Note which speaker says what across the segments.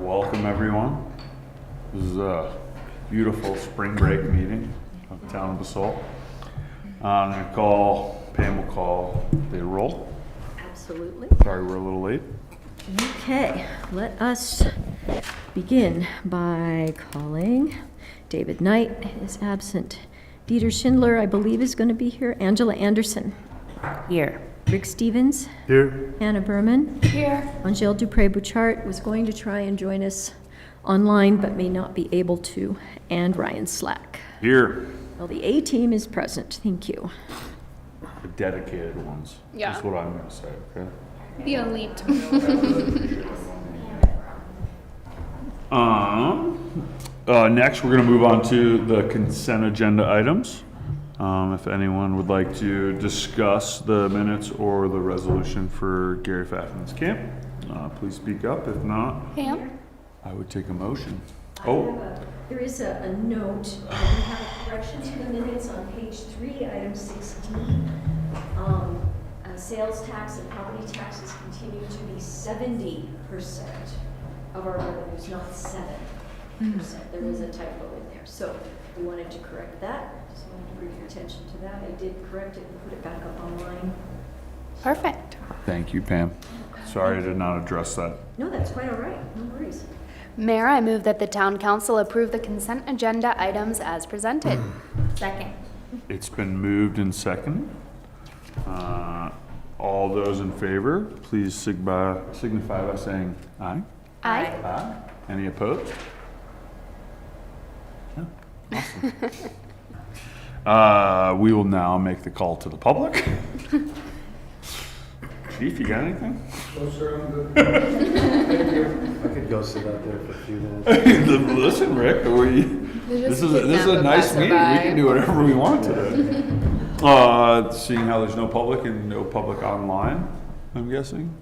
Speaker 1: Welcome, everyone. This is a beautiful spring break meeting of the town of Basalt. I'm going to call, Pam will call the roll.
Speaker 2: Absolutely.
Speaker 1: Sorry we're a little late.
Speaker 2: Okay, let us begin by calling David Knight is absent. Dieter Schindler, I believe, is going to be here. Angela Anderson. Here. Rick Stevens.
Speaker 3: Here.
Speaker 2: Anna Berman.
Speaker 4: Here.
Speaker 2: Angel Dupre-Bouchard was going to try and join us online, but may not be able to. And Ryan Slack.
Speaker 1: Here,
Speaker 2: Well, the A-team is present. Thank you.
Speaker 1: the dedicated ones.
Speaker 4: Yeah.
Speaker 1: That's what I'm going to say, okay?
Speaker 4: The elite.
Speaker 1: Next, we're going to move on to the consent agenda items. If anyone would like to discuss the minutes or the resolution for Gary Faffman's camp, please speak up. If not,
Speaker 4: Pam?
Speaker 1: I would take a motion. Oh,
Speaker 2: There is a note, we have a correction to the minutes on page 3, item 16. Sales tax and property taxes continue to be 70% of our revenues, not 7%. There was a typo in there, so we wanted to correct that. Just wanted to bring your attention to that. I did correct it and put it back up online.
Speaker 4: Perfect.
Speaker 1: thank you, Pam. Sorry I did not address that.
Speaker 2: No, that's quite all right, no worries.
Speaker 4: Mayor, I move that the town council approve the consent agenda items as presented. Second.
Speaker 1: It's been moved and seconded. All those in favor, please signify by saying aye.
Speaker 4: Aye.
Speaker 1: Aye. Any opposed? No? Awesome. We will now make the call to the public. Chief, you got anything?
Speaker 3: No, sir, I'm good. Thank you. I could go sit out there for a few minutes.
Speaker 1: Listen, Rick, this is a nice meeting. We can do whatever we want today. Seeing how there's no public and no public online, I'm guessing.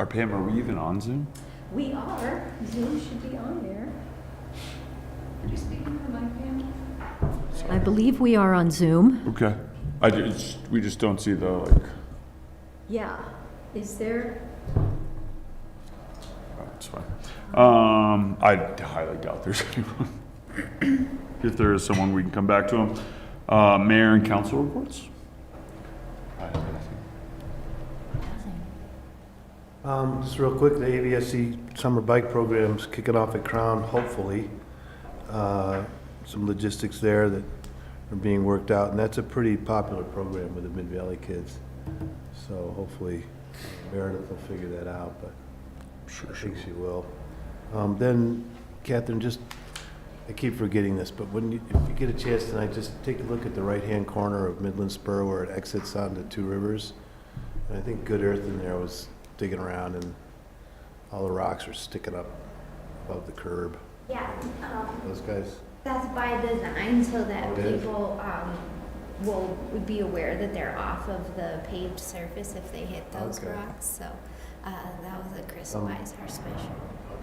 Speaker 1: Pam, are we even on Zoom?
Speaker 2: We are, Zoom should be on there.
Speaker 4: Are you speaking for my Pam?
Speaker 2: I believe we are on Zoom.
Speaker 1: Okay. We just don't see the
Speaker 2: Yeah, is there?
Speaker 1: It's fine. I highly doubt there's anyone. If there is someone, we can come back to them. Mayor and council reports? I have anything.
Speaker 3: Just real quick, the AVSC summer bike program's kicking off at Crown, hopefully. Some logistics there that are being worked out, and that's a pretty popular program with the Mid-Valley kids. So hopefully Meredith will figure that out, but I think she will. Then, Catherine, I keep forgetting this, but if you get a chance tonight, just take a look at the right-hand corner of Midland Spur where it exits onto Two Rivers. And I think Good Earth in there was digging around and all the rocks are sticking up above the curb.
Speaker 5: Yeah,
Speaker 3: Those guys?
Speaker 5: that's by design so that
Speaker 3: Okay.
Speaker 5: people would be aware that they're off of the paved surface if they hit those
Speaker 3: Okay.
Speaker 5: rocks. So that was a Chris Weiser special.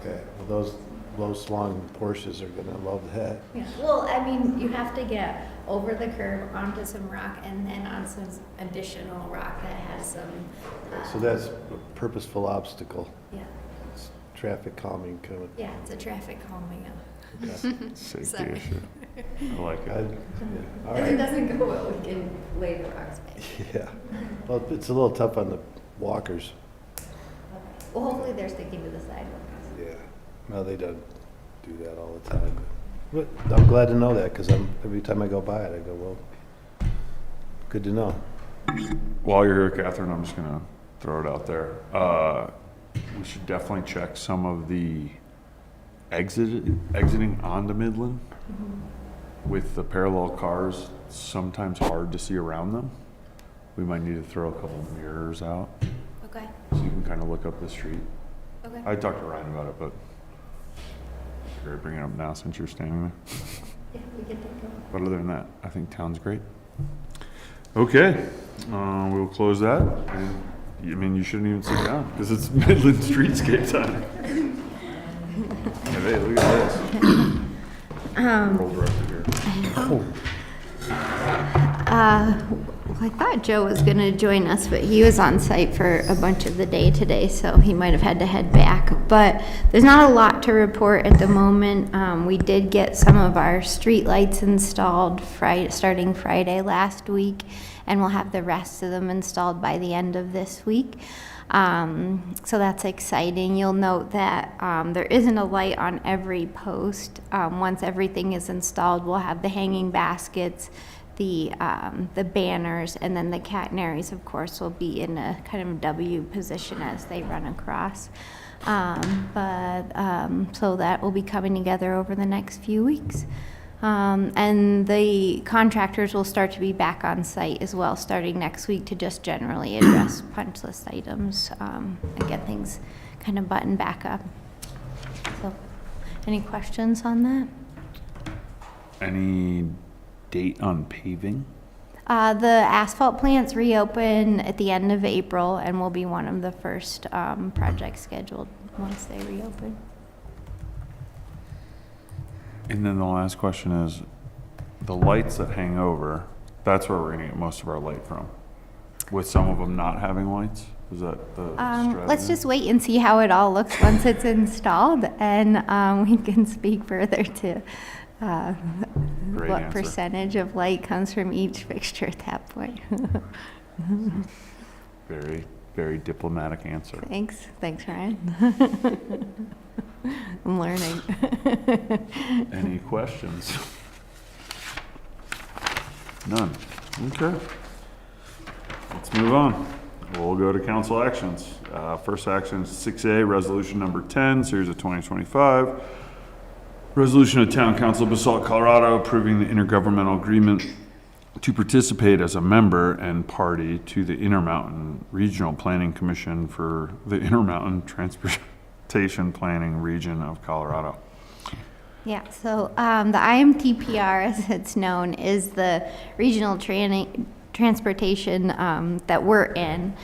Speaker 3: Okay, well, those low-slung Porsches are gonna love that.
Speaker 5: Yeah. Well, I mean, you have to get over the curb onto some rock and then on some additional rock that has some.
Speaker 3: So that's a purposeful obstacle.
Speaker 5: Yeah,
Speaker 3: It's traffic calming coming.
Speaker 5: yeah, it's a traffic calming.
Speaker 3: Okay.
Speaker 1: Safety
Speaker 5: Sorry.
Speaker 1: issue. I like
Speaker 3: I-
Speaker 1: it.
Speaker 3: yeah, all
Speaker 5: If it
Speaker 3: right.
Speaker 5: doesn't go well, we can lay the rocks back.
Speaker 3: Yeah, well, it's a little tough on the walkers.
Speaker 5: Well, hopefully they're sticking to the sidewalks.
Speaker 3: Yeah, no, they don't do that all the time. But I'm glad to know that, because every time I go by it, I go, well, good to know.
Speaker 1: While you're here, Catherine, I'm just gonna throw it out there. We should definitely check some of the exiting onto Midland. With the parallel cars, it's sometimes hard to see around them. We might need to throw a couple of mirrors out
Speaker 5: Okay,
Speaker 1: so you can kind of look up the street.
Speaker 5: okay.
Speaker 1: I talked to Ryan about it, but you're bringing it up now since you're standing there.
Speaker 5: Yeah, we can take a
Speaker 1: But other than that, I think town's great. Okay, we'll close that. And, I mean, you shouldn't even sit down because it's Midland Streetscape time. Hey, look at this. Roll director here.
Speaker 5: I thought Joe was gonna join us, but he was on site for a bunch of the day today, so he might have had to head back. But there's not a lot to report at the moment. We did get some of our street lights installed starting Friday last week, and we'll have the rest of them installed by the end of this week. So that's exciting. You'll note that there isn't a light on every post. Once everything is installed, we'll have the hanging baskets, the banners, and then the catenaries, of course, will be in a kind of W position as they run across. So that will be coming together over the next few weeks. And the contractors will start to be back on site as well, starting next week, to just generally address punch list items and get things kind of buttoned back up. So, any questions on that?
Speaker 1: Any date on paving?
Speaker 5: The asphalt plants reopen at the end of April and will be one of the first projects scheduled once they reopen.
Speaker 1: And then the last question is, the lights that hang over, that's where we're gonna get most of our light from. With some of them not having lights? Is that the strategy?
Speaker 5: Let's just wait and see how it all looks once it's installed, and we can speak further to
Speaker 1: Great
Speaker 5: what
Speaker 1: answer.
Speaker 5: percentage of light comes from each fixture at that point.
Speaker 1: Very, very diplomatic answer.
Speaker 5: Thanks, Ryan. I'm learning.
Speaker 1: Any questions? None. Okay. Let's move on. We'll go to council actions. First action is 6A, resolution number 10, series of 2025. Resolution of Town Council, Basalt, Colorado, approving the intergovernmental agreement to participate as a member and party to the Intermountain Regional Planning Commission for the Intermountain Transportation Planning Region of Colorado.
Speaker 5: Yeah, so the IMTPR, as it's known, is the regional transportation that we're in.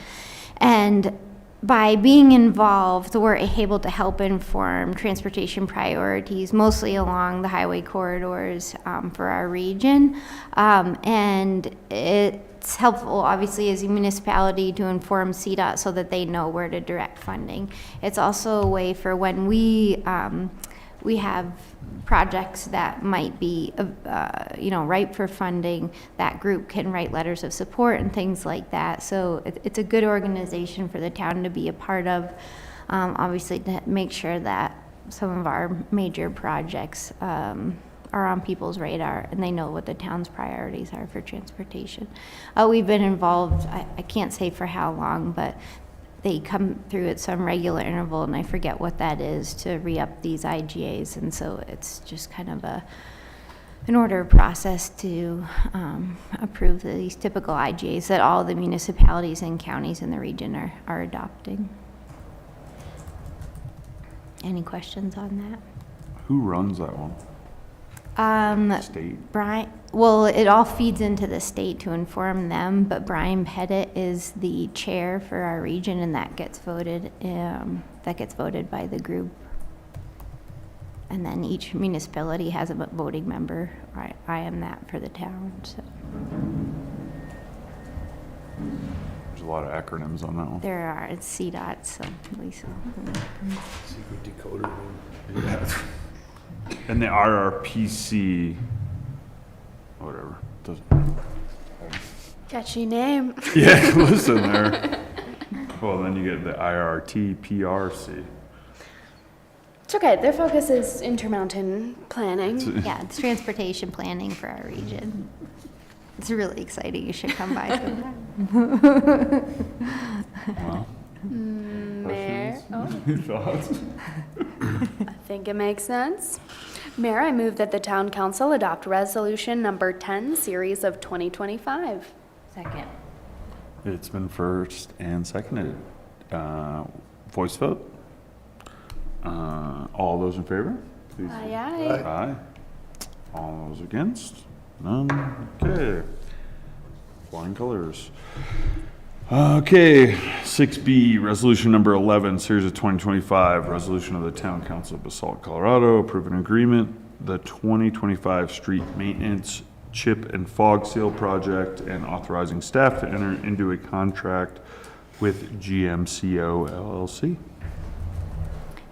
Speaker 5: And by being involved, we're able to help inform transportation priorities, mostly along the highway corridors for our region. And it's helpful, obviously, as a municipality to inform CDOT so that they know where to direct funding. It's also a way for when we have projects that might be, ripe for funding, that group can write letters of support and things like that. So it's a good organization for the town to be a part of, obviously to make sure that some of our major projects are on people's radar and they know what the town's priorities are for transportation. We've been involved, I can't say for how long, but they come through at some regular interval, and I forget what that is, to re-up these IGAs, and so it's just kind of an order process to approve these typical IGAs that all the municipalities and counties in the region are adopting. Any questions on that?
Speaker 1: Who runs that one? State?
Speaker 5: Brian, well, it all feeds into the state to inform them, but Brian Pettit is the chair for our region, and that gets voted by the group. And then each municipality has a voting member. I am that for the town, so.
Speaker 1: There's a lot of acronyms on that one.
Speaker 5: There are, it's CDOT, so Lisa.
Speaker 3: Secret decoder.
Speaker 1: And the RRPC, whatever. Doesn't.
Speaker 4: Catchy name.
Speaker 1: Yeah, listen there. Well, then you get the IRTPRC.
Speaker 4: It's okay. Their focus is intermountain planning.
Speaker 5: Yeah, it's transportation planning for our region. It's really exciting. You should come by sometime.
Speaker 1: Wow.
Speaker 4: Mayor,
Speaker 1: Thoughts?
Speaker 4: I think it makes sense. Mayor, I move that the town council adopt resolution number 10, series of 2025.
Speaker 5: Second.
Speaker 1: It's been first and seconded. Voice vote? All those in favor? Please.
Speaker 4: Aye, aye.
Speaker 1: Aye. All those against? None? Okay. Flying colors. Okay, 6B, resolution number 11, series of 2025, resolution of the Town Council of Basalt, Colorado, approving agreement, the 2025 street maintenance chip and fog seal project and authorizing staff to enter into a contract with GMCO LLC.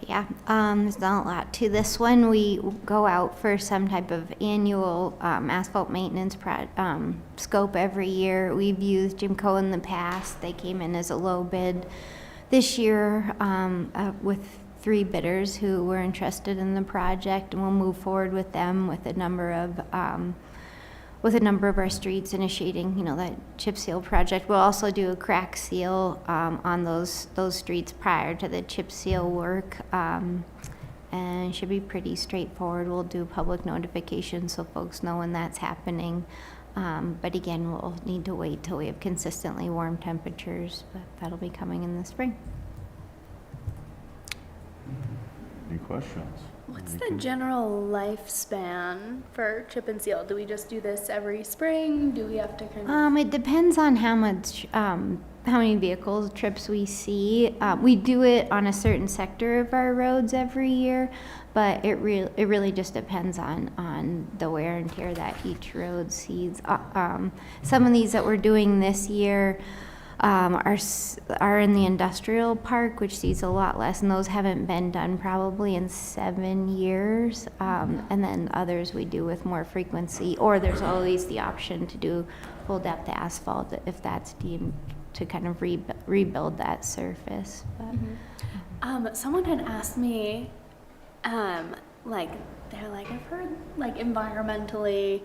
Speaker 5: Yeah, there's not a lot to this one. We go out for some type of annual asphalt maintenance scope every year. We've used Jimco in the past. They came in as a low bid this year with 3 bidders who were interested in the project, and we'll move forward with them with a number of our streets initiating, that chip seal project. We'll also do a crack seal on those streets prior to the chip seal work, and it should be pretty straightforward. We'll do public notification so folks know when that's happening. But again, we'll need to wait till we have consistently warm temperatures, but that'll be coming in the spring.
Speaker 1: Any questions?
Speaker 4: What's the general lifespan for chip and seal? Do we just do this every spring? Do we have to kind of?
Speaker 5: It depends on how many vehicle trips we see. We do it on a certain sector of our roads every year, but it really just depends on the wear and tear that each road sees. Some of these that we're doing this year are in the industrial park, which sees a lot less, and those haven't been done probably in 7 years. And then others we do with more frequency, or there's always the option to do full depth asphalt if that's deemed to kind of rebuild that surface. But.
Speaker 4: Someone had asked me, they're like, I've heard environmentally,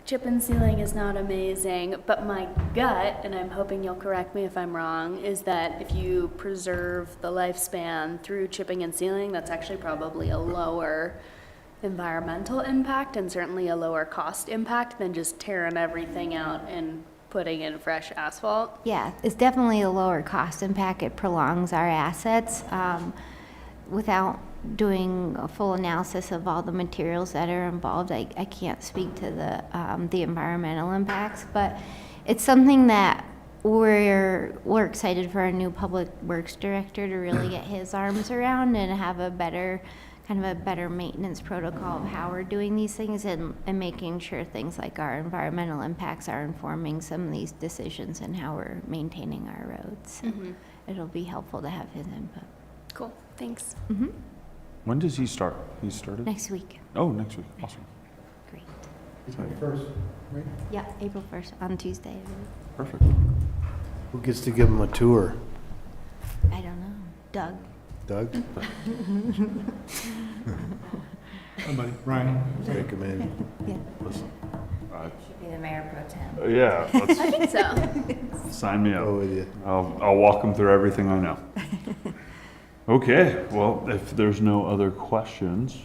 Speaker 4: chip and sealing is not amazing, but my gut, and I'm hoping you'll correct me if I'm wrong, is that if you preserve the lifespan through chipping and sealing, that's actually probably a lower environmental impact and certainly a lower cost impact than just tearing everything out and putting in fresh asphalt.
Speaker 5: Yeah, it's definitely a lower cost impact. It prolongs our assets without doing a full analysis of all the materials that are involved. I can't speak to the environmental impacts, but it's something that we're excited for our new public works director to really get his arms around and have a better maintenance protocol of how we're doing these things and making sure things like our environmental impacts are informing some of these decisions and how we're maintaining our roads. So it'll be helpful to have his input.
Speaker 4: Cool, thanks.
Speaker 1: When does he start? He started?
Speaker 5: Next week.
Speaker 1: Oh, next week. Awesome.
Speaker 5: Great.
Speaker 3: First, right?
Speaker 5: Yeah, April 1st on Tuesday.
Speaker 1: Perfect.
Speaker 3: Who gets to give them a tour?
Speaker 5: I don't know. Doug.
Speaker 3: Doug?
Speaker 6: Somebody, Ryan.
Speaker 3: Take him in.
Speaker 5: Yeah.
Speaker 1: Listen.
Speaker 7: Should be the mayor pro tem.
Speaker 1: Yeah, let's
Speaker 4: I think so.
Speaker 1: sign me up.
Speaker 3: Go with you.
Speaker 1: I'll walk them through everything I know. Okay, well, if there's no other questions,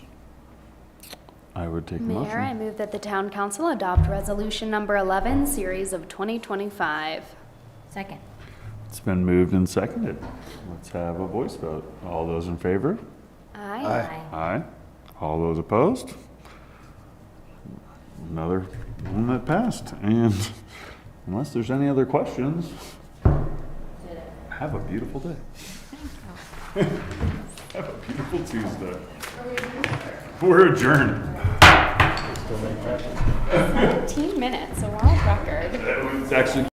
Speaker 1: I would take a motion.
Speaker 4: Mayor, I move that the town council adopt resolution number 11, series of 2025.
Speaker 7: Second.
Speaker 1: It's been moved and seconded. Let's have a voice vote. All those in favor?
Speaker 4: Aye.
Speaker 3: Aye.
Speaker 1: Aye. All those opposed? Another one that passed. And unless there's any other questions, have a beautiful day. Have a beautiful Tuesday. We're adjourned.
Speaker 4: 17 minutes, a world record.
Speaker 1: It's actually